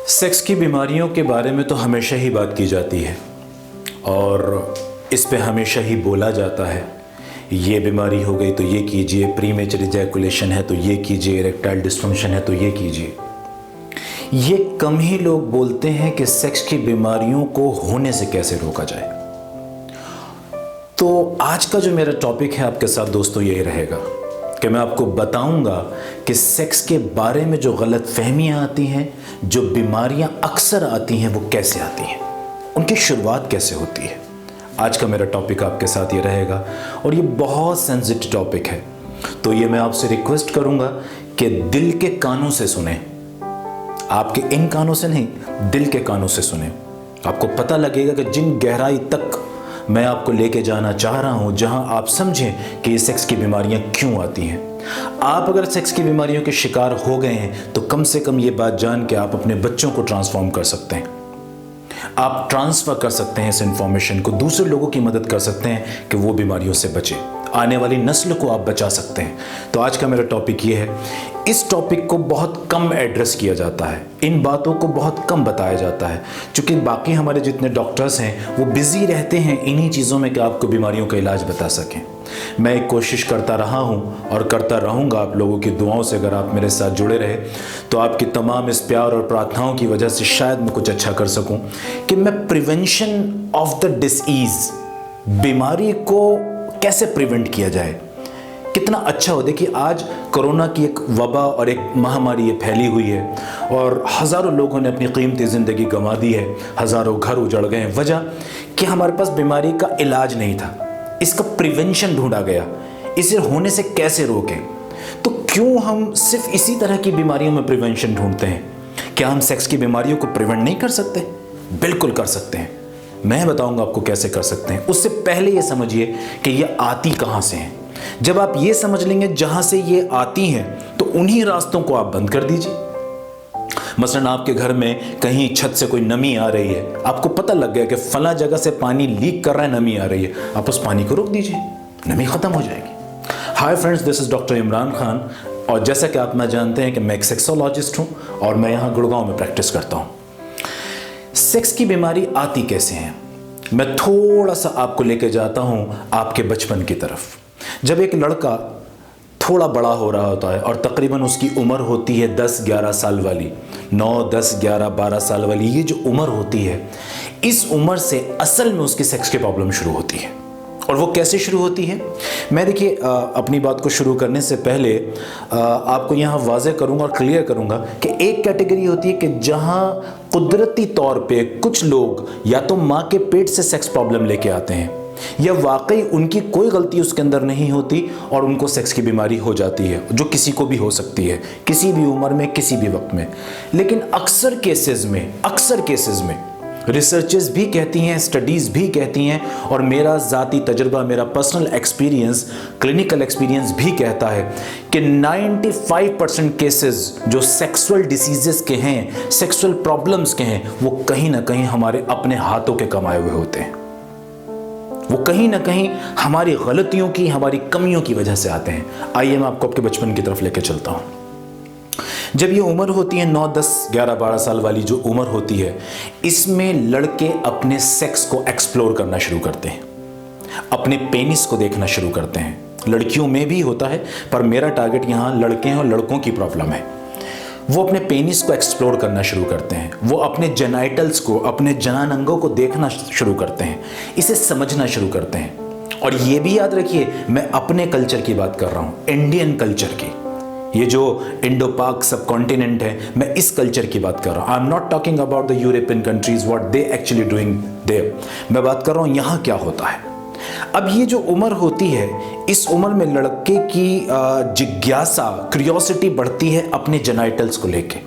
Sex की बीमारियों के बारे में तो हमेशा ही बात की जाती है और इस पे हमेशा ही बोला जाता है। ये बीमारी हो गई तो ये कीजिए, प्रीमेचर इजैकुलेशन है तो ये कीजिए, इरेक्टाइल डिस्फंक्शन है तो ये कीजिए। ये कम ही लोग बोलते हैं कि सेक्स की बीमारियों को होने से कैसे रोका जाए। तो आज का जो मेरा टॉपिक है आपके साथ दोस्तों यही रहेगा कि मैं आपको बताऊंगा कि सेक्स के बारे में जो गलत फहमियाँ आती हैं, जो बीमारियां अक्सर आती हैं, वो कैसे आती हैं, उनकी शुरुआत कैसे होती है। आज का मेरा टॉपिक आपके साथ ये रहेगा और ये बहुत सेंसिटिव टॉपिक है, तो ये मैं आपसे रिक्वेस्ट करूंगा कि दिल के कानों से सुने, आपके इन कानों से नहीं, दिल के कानों से सुने। आपको पता लगेगा कि जिन गहराई तक मैं आपको लेके जाना चाह रहा हूं, जहां आप समझें कि ये सेक्स की बीमारियां क्यों आती हैं। आप अगर सेक्स की बीमारियों के शिकार हो गए हैं तो कम से कम ये बात जान के आप अपने बच्चों को ट्रांसफॉर्म कर सकते हैं, आप ट्रांसफर कर सकते हैं इस इंफॉर्मेशन को, दूसरे लोगों की मदद कर सकते हैं कि वो बीमारियों से बचे, आने वाली नस्ल को आप बचा सकते हैं। तो आज का मेरा टॉपिक ये है। इस टॉपिक को बहुत कम एड्रेस किया जाता है, इन बातों को बहुत कम बताया जाता है, क्योंकि बाकी हमारे जितने डॉक्टर्स हैं वो बिजी रहते हैं इन्हीं चीज़ों में कि आपको बीमारियों का इलाज बता सकें। मैं एक कोशिश करता रहा हूँ और करता रहूँगा, आप लोगों की दुआओं से अगर आप मेरे साथ जुड़े रहे तो आपकी तमाम इस प्यार और प्रार्थनाओं की वजह से शायद मैं कुछ अच्छा कर सकूँ कि मैं प्रिवेंशन ऑफ द डिसीज़, बीमारी को कैसे प्रिवेंट किया जाए, कितना अच्छा हो। देखिए आज कोरोना की एक वबा और एक महामारी ये फैली हुई है और हज़ारों लोगों ने अपनी कीमती ज़िंदगी गंवा दी है, हज़ारों घर उजड़ गए हैं। वजह कि हमारे पास बीमारी का इलाज नहीं था, इसका प्रिवेंशन ढूंढा गया, इसे होने से कैसे रोकें। तो क्यों हम सिर्फ इसी तरह की बीमारियों में प्रिवेंशन ढूंढते हैं? क्या हम सेक्स की बीमारियों को प्रिवेंट नहीं कर सकते? बिल्कुल कर सकते हैं। मैं बताऊंगा आपको कैसे कर सकते हैं। उससे पहले ये समझिए कि ये आती कहाँ से हैं। जब आप ये समझ लेंगे जहां से ये आती हैं तो उन्हीं रास्तों को आप बंद कर दीजिए। मसलन आपके घर में कहीं छत से कोई नमी आ रही है, आपको पता लग गया कि फला जगह से पानी लीक कर रहा है, नमी आ रही है, आप उस पानी को रोक दीजिए, नमी खत्म हो जाएगी। Hi friends, this is doctor Imran Khan और जैसा कि आप मैं जानते हैं कि मैं एक सेक्सोलॉजिस्ट हूं और मैं यहाँ गुड़गांव में प्रैक्टिस करता हूँ। सेक्स की बीमारी आती कैसे है, मैं थोड़ा सा आपको लेके जाता हूँ आपके बचपन की तरफ। जब एक लड़का थोड़ा बड़ा हो रहा होता है और तकरीबन उसकी उम्र होती है 10-11 साल वाली, 9, 10, 11, 12 साल वाली, ये जो उम्र होती है, इस उम्र से असल में उसकी सेक्स की प्रॉब्लम शुरू होती है। और वो कैसे शुरू होती है, मैं देखिए अपनी बात को शुरू करने से पहले आपको यहाँ वाज़ेह करूँगा और क्लियर करूँगा कि एक कैटेगरी होती है कि जहाँ कुदरती तौर पे कुछ लोग या तो माँ के पेट से सेक्स प्रॉब्लम लेके आते हैं या वाकई उनकी कोई गलती उसके अंदर नहीं होती और उनको सेक्स की बीमारी हो जाती है, जो किसी को भी हो सकती है, किसी भी उम्र में, किसी भी वक्त में। लेकिन अक्सर केसेस में रिसर्चेस भी कहती हैं, स्टडीज़ भी कहती हैं और मेरा ज़ाती तजुर्बा, मेरा पर्सनल एक्सपीरियंस, क्लिनिकल एक्सपीरियंस भी कहता है कि 95% केसेस जो सेक्सुअल डिसीजेस के हैं, सेक्सुअल प्रॉब्लम्स के हैं, वो कहीं ना कहीं हमारे अपने हाथों के कमाए हुए होते हैं। वो कहीं ना कहीं हमारी गलतियों की, हमारी कमियों की वजह से आते हैं। आइए मैं आपको आपके बचपन की तरफ लेकर चलता हूँ। जब ये उम्र होती है 9, 10, 11, 12 साल वाली जो उम्र होती है, इसमें लड़के अपने सेक्स को एक्सप्लोर करना शुरू करते हैं, अपने पेनिस को देखना शुरू करते हैं। लड़कियों में भी होता है पर मेरा टारगेट यहाँ लड़के हैं और लड़कों की प्रॉब्लम है। वो अपने पेनिस को एक्सप्लोर करना शुरू करते हैं, वो अपने जेनाइटल्स को, अपने जनान अंगों को देखना शुरू करते हैं, इसे समझना शुरू करते हैं। और ये भी याद रखिए, मैं अपने कल्चर की बात कर रहा हूँ, इंडियन कल्चर की। ये जो इंडो पाक सब कॉन्टिनेंट है, मैं इस कल्चर की बात कर रहा हूँ। I am not talking about the European countries, what they actually doing there. मैं बात कर रहा हूँ यहाँ क्या होता है। अब ये जो उम्र होती है, इस उम्र में लड़के की जिज्ञासा, क्यूरियोसिटी बढ़ती है अपने जेनाइटल्स को लेके।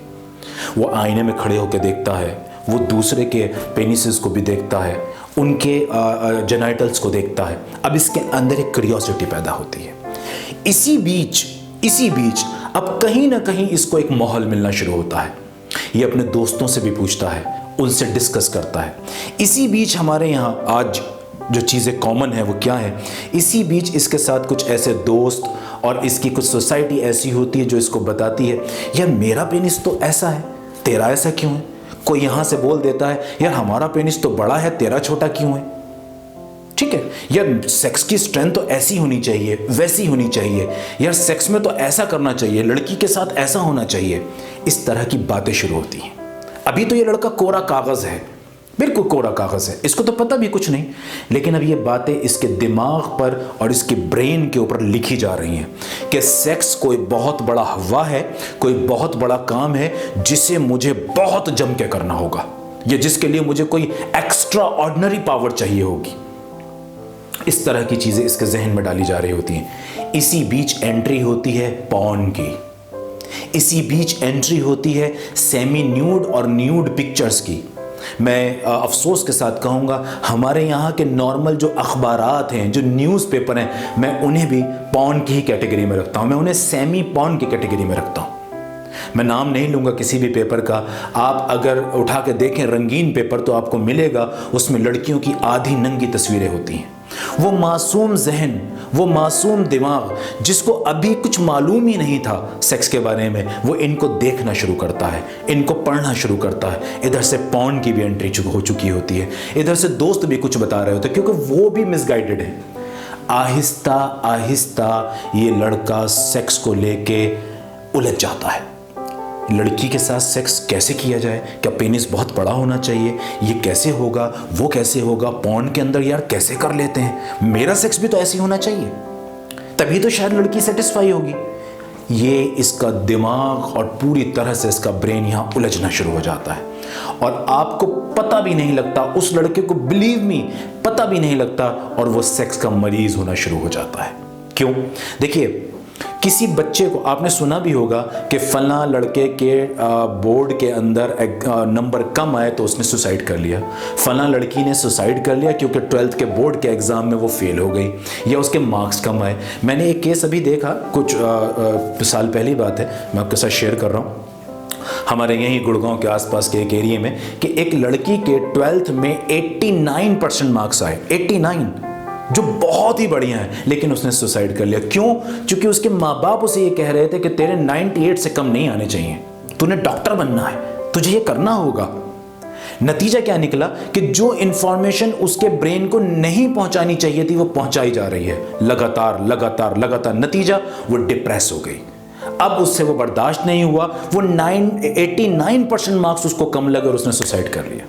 वो आईने में खड़े होकर देखता है, वो दूसरे के पेनिसेस को भी देखता है, उनके जेनाइटल्स को देखता है। अब इसके अंदर एक क्यूरियोसिटी पैदा होती है। इसी बीच अब कहीं ना कहीं इसको एक माहौल मिलना शुरू होता है। ये अपने दोस्तों से भी पूछता है, उनसे डिस्कस करता है। इसी बीच हमारे यहाँ आज जो चीज़ें कॉमन है वो क्या है, इसी बीच इसके साथ कुछ ऐसे दोस्त और इसकी कुछ सोसाइटी ऐसी होती है जो इसको बताती है, यार मेरा पेनिस तो ऐसा है, तेरा ऐसा क्यों है? कोई यहां से बोल देता है यार हमारा पेनिस तो बड़ा है, तेरा छोटा क्यों है? ठीक है यार, सेक्स की स्ट्रेंथ तो ऐसी होनी चाहिए, वैसी होनी चाहिए यार, सेक्स में तो ऐसा करना चाहिए, लड़की के साथ ऐसा होना चाहिए। इस तरह की बातें शुरू होती हैं। अभी तो ये लड़का कोरा कागज है, बिल्कुल कोरा कागज है, इसको तो पता भी कुछ नहीं, लेकिन अब ये बातें इसके दिमाग पर और इसके ब्रेन के ऊपर लिखी जा रही हैं कि सेक्स कोई बहुत बड़ा हवा है, कोई बहुत बड़ा काम है जिसे मुझे बहुत जम के करना होगा, या जिसके लिए मुझे कोई एक्स्ट्रा ऑर्डिनरी पावर चाहिए होगी। इस तरह की चीजें इसके जहन में डाली जा रही होती हैं। इसी बीच एंट्री होती है पॉर्न की, इसी बीच एंट्री होती है सेमी न्यूड और न्यूड पिक्चर्स की। मैं अफसोस के साथ कहूँगा हमारे यहाँ के नॉर्मल जो अखबारात हैं, जो न्यूज़पेपर हैं, मैं उन्हें भी पॉर्न की ही कैटेगरी में रखता हूँ, मैं उन्हें सेमी पॉर्न की कैटेगरी में रखता हूँ। मैं नाम नहीं लूँगा किसी भी पेपर का, आप अगर उठा के देखें रंगीन पेपर तो आपको मिलेगा उसमें लड़कियों की आधी नंगी तस्वीरें होती हैं। वो मासूम जहन, वो मासूम दिमाग जिसको अभी कुछ मालूम ही नहीं था सेक्स के बारे में, वो इनको देखना शुरू करता है, इनको पढ़ना शुरू करता है। इधर से पॉर्न की भी एंट्री हो चुकी होती है, इधर से दोस्त भी कुछ बता रहे होते हैं क्योंकि वो भी मिसगाइडेड है। आहिस्ता आहिस्ता ये लड़का सेक्स को लेके उलझ जाता है। लड़की के साथ सेक्स कैसे किया जाए, क्या पेनिस बहुत बड़ा होना चाहिए, ये कैसे होगा, वो कैसे होगा, पॉर्न के अंदर यार कैसे कर लेते हैं, मेरा सेक्स भी तो ऐसे होना चाहिए, तभी तो शायद लड़की सेटिस्फाई होगी। ये इसका दिमाग और पूरी तरह से इसका ब्रेन यहाँ उलझना शुरू हो जाता है और आपको पता भी नहीं लगता, उस लड़के को बिलीव मी पता भी नहीं लगता और वो सेक्स का मरीज होना शुरू हो जाता है। क्यों? देखिए, किसी बच्चे को आपने सुना भी होगा कि फला लड़के के बोर्ड के अंदर नंबर कम आए तो उसने सुसाइड कर लिया, फला लड़की ने सुसाइड कर लिया क्योंकि 12th के बोर्ड के एग्ज़ाम में वो फेल हो गई या उसके मार्क्स कम आए। मैंने एक केस अभी देखा, कुछ साल पहली बात है, मैं आपके साथ शेयर कर रहा हूँ। हमारे यहीं गुड़गांव के आसपास के एक एरिया में कि एक लड़की के 12th में 89% मार्क्स आए, 89, जो बहुत ही बढ़िया है, लेकिन उसने सुसाइड कर लिया। क्यों? क्योंकि उसके माँ बाप उसे ये कह रहे थे कि तेरे 98 से कम नहीं आने चाहिए, तूने डॉक्टर बनना है, तुझे ये करना होगा। नतीजा क्या निकला कि जो इंफॉर्मेशन उसके ब्रेन को नहीं पहुंचानी चाहिए थी वो पहुंचाई जा रही है, लगातार लगातार लगातार। नतीजा वो डिप्रेस हो गई। अब उससे वो बर्दाश्त नहीं हुआ, वो 89% मार्क्स उसको कम लगे और उसने सुसाइड कर लिया।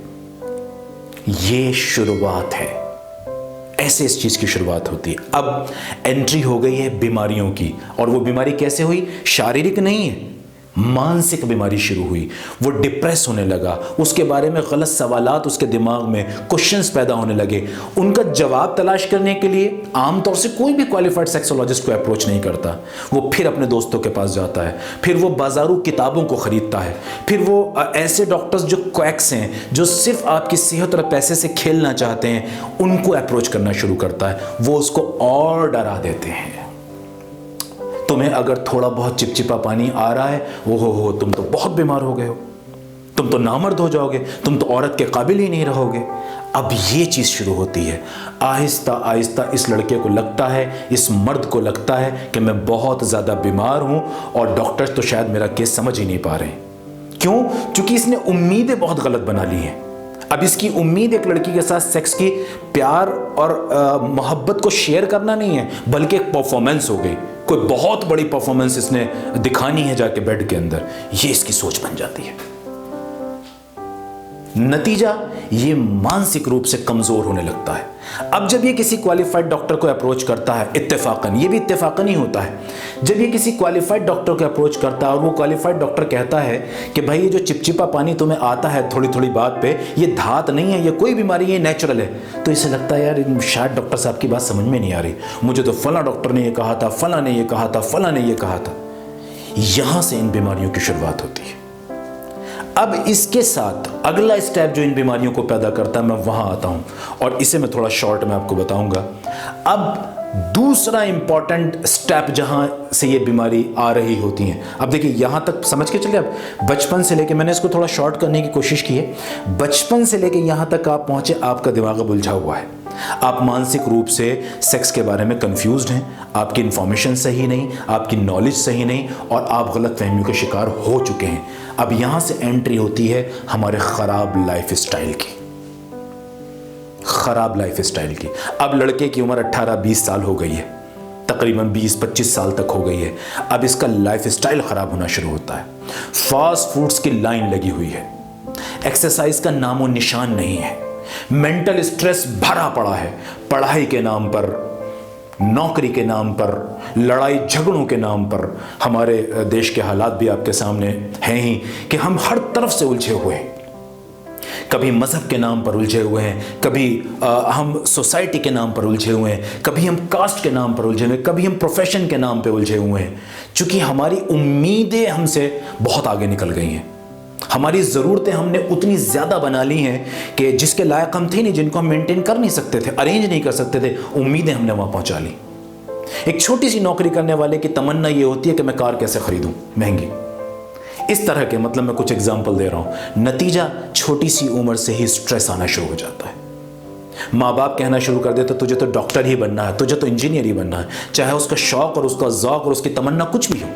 ये शुरुआत है, ऐसे इस चीज की शुरुआत होती है। अब एंट्री हो गई है बीमारियों की, और वो बीमारी कैसे हुई? शारीरिक नहीं है, मानसिक बीमारी शुरू हुई। वो डिप्रेस होने लगा, उसके बारे में गलत सवालात उसके दिमाग में, क्वेश्चंस पैदा होने लगे। उनका जवाब तलाश करने के लिए आमतौर से कोई भी क्वालिफाइड सेक्सोलॉजिस्ट को अप्रोच नहीं करता। वो फिर अपने दोस्तों के पास जाता है, फिर वो बाजारू किताबों को खरीदता है, फिर वो ऐसे डॉक्टर्स जो क्वैक्स हैं, जो सिर्फ आपकी सेहत और पैसे से खेलना चाहते हैं, उनको अप्रोच करना शुरू करता है। वो उसको और डरा देते हैं। तुम्हें अगर थोड़ा बहुत चिपचिपा पानी आ रहा है, ओहो तुम तो बहुत बीमार हो गए हो, तुम तो नामर्द हो जाओगे, तुम तो औरत के काबिल ही नहीं रहोगे। अब ये चीज शुरू होती है। आहिस्ता आहिस्ता इस लड़के को लगता है, इस मर्द को लगता है कि मैं बहुत ज्यादा बीमार हूं और डॉक्टर तो शायद मेरा केस समझ ही नहीं पा रहे। क्यों? क्योंकि इसने उम्मीदें बहुत गलत बना ली हैं। अब इसकी उम्मीद एक लड़की के साथ सेक्स की, प्यार और मोहब्बत को शेयर करना नहीं है, बल्कि एक परफॉर्मेंस हो गई, कोई बहुत बड़ी परफॉर्मेंस इसने दिखानी है जाके बेड के अंदर। ये इसकी सोच बन जाती है। नतीजा, ये मानसिक रूप से कमजोर होने लगता है। अब जब ये किसी क्वालिफाइड डॉक्टर को अप्रोच करता है, इत्तेफाकन, ये भी इत्तेफाकन ही होता है, जब ये किसी क्वालिफाइड डॉक्टर को अप्रोच करता है और वो क्वालिफाइड डॉक्टर कहता है कि भाई ये जो चिपचिपा पानी तुम्हें आता है थोड़ी थोड़ी बात पे, ये धात नहीं है, ये कोई बीमारी, ये नेचुरल है, तो इसे लगता है यार शायद डॉक्टर साहब की बात समझ में नहीं आ रही, मुझे तो फला डॉक्टर ने ये कहा था, फला ने ये कहा था, फला ने ये कहा था। यहां से इन बीमारियों की शुरुआत होती है। अब इसके साथ अगला स्टेप जो इन बीमारियों को पैदा करता है, मैं वहां आता हूं और इसे मैं थोड़ा शॉर्ट में आपको बताऊंगा। अब दूसरा इंपॉर्टेंट स्टेप जहां से ये बीमारी आ रही होती है, अब देखिए यहां तक समझ के चलिए। अब बचपन से लेके, मैंने इसको थोड़ा शॉर्ट करने की कोशिश की है, बचपन से लेके यहां तक आप पहुंचे, आपका दिमाग उलझा हुआ है, आप मानसिक रूप से सेक्स के बारे में कंफ्यूज्ड हैं, आपकी इंफॉर्मेशन सही नहीं, आपकी नॉलेज सही नहीं और आप गलत फहमियों के शिकार हो चुके हैं। अब यहां से एंट्री होती है हमारे खराब लाइफस्टाइल की, खराब लाइफस्टाइल की। अब लड़के की उम्र 18-20 साल हो गई है, तकरीबन 20-25 साल तक हो गई है। अब इसका लाइफस्टाइल खराब होना शुरू होता है। फास्ट फूड्स की लाइन लगी हुई है, एक्सरसाइज का नामो निशान नहीं है, मेंटल स्ट्रेस भरा पड़ा है, पढ़ाई के नाम पर, नौकरी के नाम पर, लड़ाई झगड़ों के नाम पर। हमारे देश के हालात भी आपके सामने हैं ही कि हम हर तरफ से उलझे हुए हैं। कभी मजहब के नाम पर उलझे हुए हैं, कभी हम सोसाइटी के नाम पर उलझे हुए हैं, कभी हम कास्ट के नाम पर उलझे हुए हैं, कभी हम प्रोफेशन के नाम पर उलझे हुए हैं। चूंकि हमारी उम्मीदें हमसे बहुत आगे निकल गई हैं, हमारी ज़रूरतें हमने उतनी ज़्यादा बना ली हैं कि जिसके लायक हम थे नहीं, जिनको हम मेंटेन कर नहीं सकते थे, अरेंज नहीं कर सकते थे, उम्मीदें हमने वहाँ पहुँचा ली। एक छोटी सी नौकरी करने वाले की तमन्ना ये होती है कि मैं कार कैसे खरीदूं महंगी। इस तरह के, मतलब मैं कुछ एग्जाम्पल दे रहा हूँ। नतीजा छोटी सी उम्र से ही स्ट्रेस आना शुरू हो जाता है। माँ बाप कहना शुरू कर देते तुझे तो डॉक्टर ही बनना है, तुझे तो इंजीनियर ही बनना है, चाहे उसका शौक और उसका ज़ौक और उसकी तमन्ना कुछ भी हो।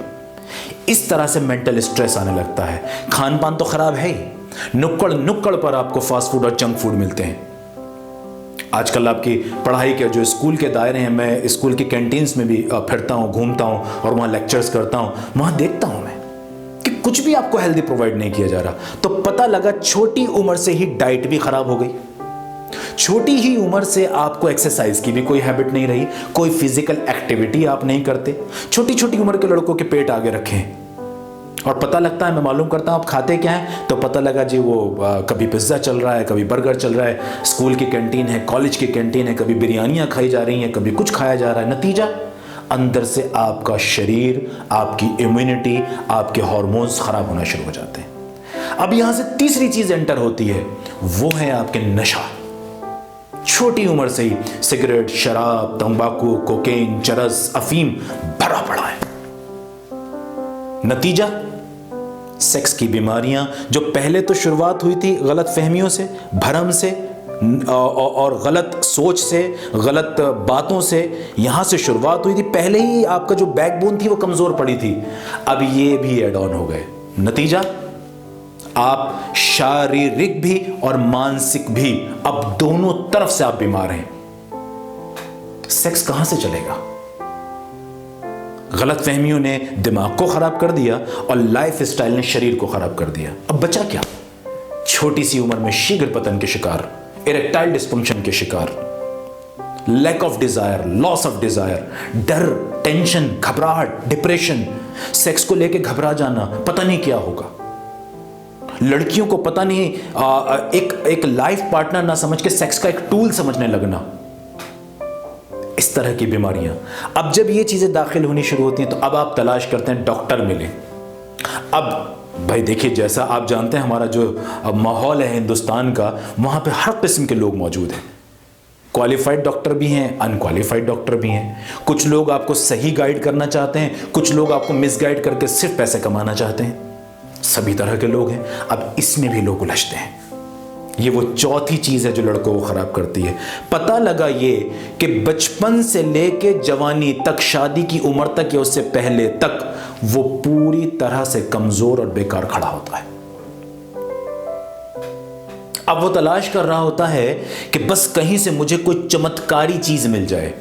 इस तरह से मेंटल स्ट्रेस आने लगता है। खान पान तो खराब है ही, नुक्कड़ नुक्कड़ पर आपको फास्ट फूड और जंक फूड मिलते हैं। आजकल आपकी पढ़ाई के जो स्कूल के दायरे हैं, मैं स्कूल की कैंटीन्स में भी फिरता हूँ, घूमता हूँ और वहाँ लेक्चर्स करता हूँ, वहाँ देखता हूँ मैं कि कुछ भी आपको हेल्दी प्रोवाइड नहीं किया जा रहा। तो पता लगा छोटी उम्र से ही डाइट भी खराब हो गई, छोटी ही उम्र से आपको एक्सरसाइज की भी कोई हैबिट नहीं रही, कोई फिजिकल एक्टिविटी आप नहीं करते। छोटी छोटी उम्र के लड़कों के पेट आगे रखे हैं और पता लगता है, मैं मालूम करता हूं आप खाते क्या हैं, तो पता लगा जी वो कभी पिज्ज़ा चल रहा है, कभी बर्गर चल रहा है, स्कूल की कैंटीन है, कॉलेज की कैंटीन है, कभी बिरयानियां खाई जा रही हैं, कभी कुछ खाया जा रहा है। नतीजा अंदर से आपका शरीर, आपकी इम्यूनिटी, आपके हार्मोन्स खराब होना शुरू हो जाते हैं। अब यहां से तीसरी चीज एंटर होती है, वो है आपके नशा। छोटी उम्र से ही सिगरेट, शराब, तंबाकू, कोकेन, चरस, अफीम भरा पड़ा है। नतीजा सेक्स की बीमारियां, जो पहले तो शुरुआत हुई थी गलत फहमियों से, भरम से और गलत सोच से, गलत बातों से, यहां से शुरुआत हुई थी। पहले ही आपका जो बैकबोन थी वो कमजोर पड़ी थी, अब ये भी एड ऑन हो गए। नतीजा आप शारीरिक भी और मानसिक भी, अब दोनों तरफ से आप बीमार हैं। सेक्स कहां से चलेगा? गलत फहमियों ने दिमाग को खराब कर दिया और लाइफ स्टाइल ने शरीर को खराब कर दिया। अब बचा क्या? छोटी सी उम्र में शीघ्र पतन के शिकार, इरेक्टाइल डिस्फंक्शन के शिकार, lack of desire, loss of desire, डर, टेंशन, घबराहट, डिप्रेशन, सेक्स को लेके घबरा जाना, पता नहीं क्या होगा। लड़कियों को पता नहीं एक लाइफ पार्टनर ना समझ के सेक्स का एक टूल समझने लगना, इस तरह की बीमारियां। अब जब ये चीजें दाखिल होनी शुरू होती हैं तो अब आप तलाश करते हैं डॉक्टर मिले। अब भाई देखिए, जैसा आप जानते हैं हमारा जो माहौल है हिंदुस्तान का, वहां पे हर किस्म के लोग मौजूद हैं। क्वालिफाइड डॉक्टर भी हैं, अनक्वालिफाइड डॉक्टर भी हैं। कुछ लोग आपको सही गाइड करना चाहते हैं, कुछ लोग आपको मिसगाइड करके सिर्फ पैसे कमाना चाहते हैं। सभी तरह के लोग हैं। अब इसमें भी लोग उलझते हैं। ये वो चौथी चीज है जो लड़कों को खराब करती है। पता लगा ये कि बचपन से लेके जवानी तक, शादी की उम्र तक या उससे पहले तक, वो पूरी तरह से कमजोर और बेकार खड़ा होता है। अब वो तलाश कर रहा होता है कि बस कहीं से मुझे कोई चमत्कारी चीज मिल जाए।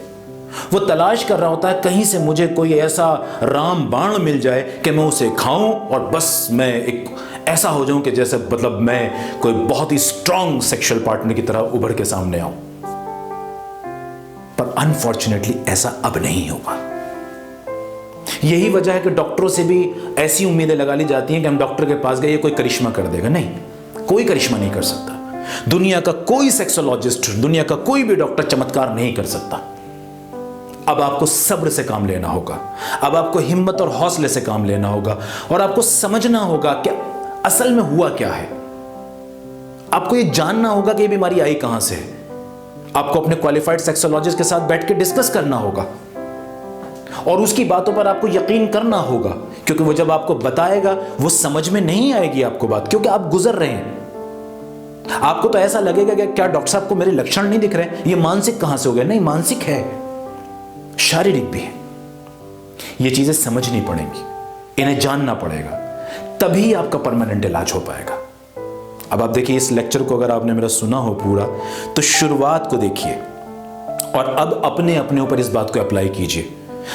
वो तलाश कर रहा होता है कहीं से मुझे कोई ऐसा राम बाण मिल जाए कि मैं उसे खाऊं और बस मैं एक ऐसा हो जाऊं कि जैसे मतलब मैं कोई बहुत ही स्ट्रांग सेक्सुअल पार्टनर की तरह उभर के सामने आऊं। पर अनफॉर्चुनेटली ऐसा अब नहीं होगा। यही वजह है कि डॉक्टरों से भी ऐसी उम्मीदें लगा ली जाती हैं कि हम डॉक्टर के पास गए, ये कोई करिश्मा कर देगा। नहीं, कोई करिश्मा नहीं कर सकता। दुनिया का कोई सेक्सोलॉजिस्ट, दुनिया का कोई भी डॉक्टर चमत्कार नहीं कर सकता। अब आपको सब्र से काम लेना होगा, अब आपको हिम्मत और हौसले से काम लेना होगा और आपको समझना होगा कि असल में हुआ क्या है। आपको यह जानना होगा कि यह बीमारी आई कहां से है। आपको अपने क्वालिफाइड सेक्सोलॉजिस्ट के साथ बैठ के डिस्कस करना होगा और उसकी बातों पर आपको यकीन करना होगा, क्योंकि वो जब आपको बताएगा वो समझ में नहीं आएगी आपको बात, क्योंकि आप गुजर रहे हैं। आपको तो ऐसा लगेगा कि क्या डॉक्टर साहब को मेरे लक्षण नहीं दिख रहे, ये मानसिक कहां से हो गया। नहीं, मानसिक है, शारीरिक भी है। ये चीजें समझनी पड़ेंगी, इन्हें जानना पड़ेगा, तभी आपका परमानेंट इलाज हो पाएगा। अब आप देखिए, इस लेक्चर को अगर आपने मेरा सुना हो पूरा, तो शुरुआत को देखिए और अब अपने अपने ऊपर इस बात को अप्लाई कीजिए।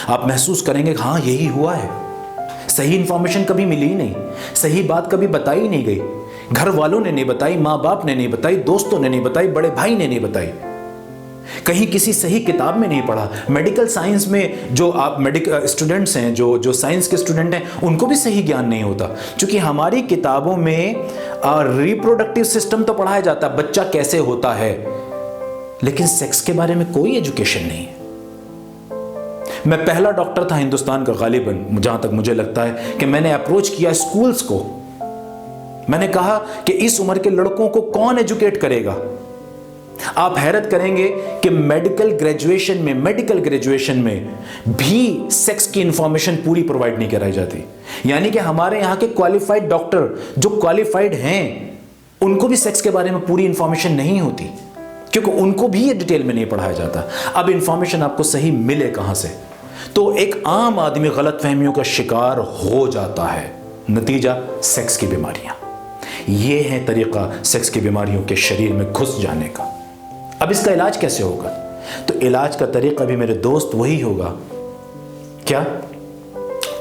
आप महसूस करेंगे कि हाँ, यही हुआ है। सही इंफॉर्मेशन कभी मिली ही नहीं, सही बात कभी बताई ही नहीं गई, घर वालों ने नहीं बताई, माँ बाप ने नहीं बताई, दोस्तों ने नहीं बताई, बड़े भाई ने नहीं बताई, कहीं किसी सही किताब में नहीं पढ़ा। मेडिकल साइंस में जो आप मेडिकल स्टूडेंट्स हैं, जो साइंस के स्टूडेंट हैं, उनको भी सही ज्ञान नहीं होता, क्योंकि हमारी किताबों में रिप्रोडक्टिव सिस्टम तो पढ़ाया जाता है, बच्चा कैसे होता है, लेकिन सेक्स के बारे में कोई एजुकेशन नहीं है। मैं पहला डॉक्टर था हिंदुस्तान का गालिबन, जहां तक मुझे लगता है, कि मैंने अप्रोच किया स्कूल्स को। मैंने कहा कि इस उम्र के लड़कों को कौन एजुकेट करेगा। आप हैरत करेंगे कि मेडिकल ग्रेजुएशन में भी सेक्स की इंफॉर्मेशन पूरी प्रोवाइड नहीं कराई जाती। यानी कि हमारे यहां के क्वालिफाइड डॉक्टर जो क्वालिफाइड हैं, उनको भी सेक्स के बारे में पूरी इंफॉर्मेशन नहीं होती, क्योंकि उनको भी ये डिटेल में नहीं पढ़ाया जाता। अब इंफॉर्मेशन आपको सही मिले कहां से? तो एक आम आदमी गलतफहमियों का शिकार हो जाता है। नतीजा, सेक्स की बीमारियां। यह है तरीका सेक्स की बीमारियों के शरीर में घुस जाने का। अब इसका इलाज कैसे होगा? तो इलाज का तरीका भी मेरे दोस्त वही होगा। क्या?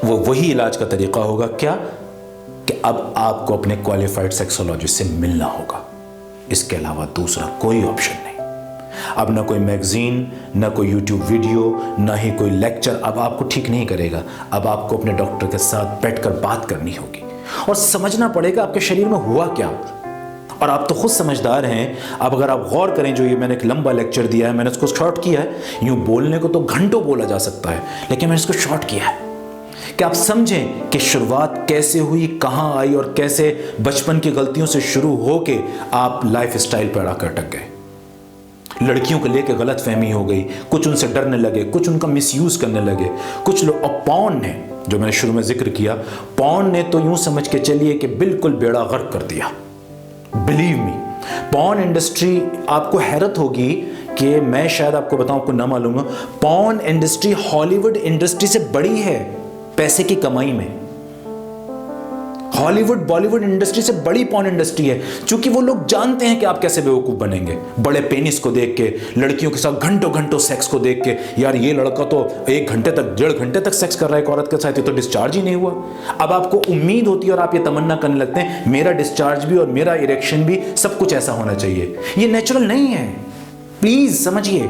वो वही इलाज का तरीका होगा क्या? कि अब आपको अपने क्वालिफाइड सेक्सोलॉजिस्ट से मिलना होगा। इसके अलावा दूसरा कोई ऑप्शन नहीं। अब ना कोई मैगजीन, ना कोई यूट्यूब वीडियो, ना ही कोई लेक्चर अब आपको ठीक नहीं करेगा। अब आपको अपने डॉक्टर के साथ बैठकर बात करनी होगी और समझना पड़ेगा आपके शरीर में हुआ क्या। और आप तो खुद समझदार हैं। अब अगर आप गौर करें, जो ये मैंने एक लंबा लेक्चर दिया है, मैंने इसको शॉर्ट किया है। यूं बोलने को तो घंटों बोला जा सकता है, लेकिन मैंने इसको शॉर्ट किया है कि आप समझें कि शुरुआत कैसे हुई, कहां आई और कैसे बचपन की गलतियों से शुरू होके आप लाइफ स्टाइल पर आकर अटक गए। लड़कियों को लेकर गलत फहमी हो गई, कुछ उनसे डरने लगे, कुछ उनका मिसयूज करने लगे, कुछ लोग। और पॉर्न ने, जो मैंने शुरू में जिक्र किया, पॉर्न ने तो यूं समझ के चलिए कि बिल्कुल बेड़ा गर्क कर दिया। बिलीव मी, पॉर्न इंडस्ट्री, आपको हैरत होगी कि मैं शायद आपको बताऊं, आपको ना मालूम हो, पॉर्न इंडस्ट्री हॉलीवुड इंडस्ट्री से बड़ी है पैसे की कमाई में। हॉलीवुड बॉलीवुड इंडस्ट्री से बड़ी पॉर्न इंडस्ट्री है, क्योंकि वो लोग जानते हैं कि आप कैसे बेवकूफ बनेंगे। बड़े पेनिस को देख के, लड़कियों के साथ घंटों घंटों सेक्स को देख के, यार ये लड़का तो 1 घंटे तक 1.5 घंटे तक सेक्स कर रहा है एक औरत के साथ, ये तो डिस्चार्ज ही नहीं हुआ। अब आपको उम्मीद होती है और आप ये तमन्ना करने लगते हैं, मेरा डिस्चार्ज भी और मेरा इरेक्शन भी सब कुछ ऐसा होना चाहिए। ये नेचुरल नहीं है, प्लीज समझिए।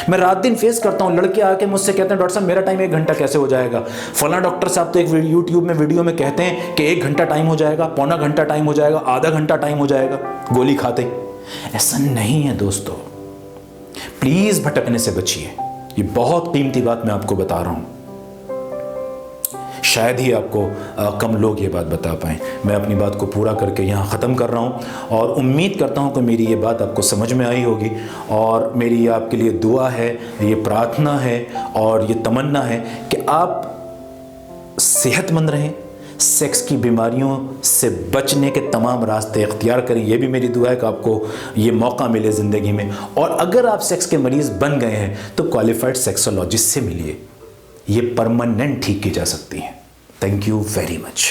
मैं रात दिन फेस करता हूं, लड़के आके मुझसे कहते हैं, डॉक्टर साहब मेरा टाइम 1 घंटा कैसे हो जाएगा? फला डॉक्टर साहब तो एक यूट्यूब में वीडियो में कहते हैं कि 1 घंटा टाइम हो जाएगा, पौना घंटा टाइम हो जाएगा, आधा घंटा टाइम हो जाएगा गोली खाते। ऐसा नहीं है दोस्तों, प्लीज भटकने से बचिए। ये बहुत कीमती बात मैं आपको बता रहा हूं, शायद ही आपको कम लोग ये बात बता पाएं। मैं अपनी बात को पूरा करके यहाँ ख़त्म कर रहा हूँ और उम्मीद करता हूँ कि मेरी ये बात आपको समझ में आई होगी। और मेरी ये आपके लिए दुआ है, ये प्रार्थना है और ये तमन्ना है कि आप सेहतमंद रहें, सेक्स की बीमारियों से बचने के तमाम रास्ते इख्तियार करें। ये भी मेरी दुआ है कि आपको ये मौका मिले ज़िंदगी में। और अगर आप सेक्स के मरीज़ बन गए हैं तो क्वालिफाइड सेक्सोलॉजिस्ट से मिलिए, ये परमानेंट ठीक की जा सकती है। Thank you very much.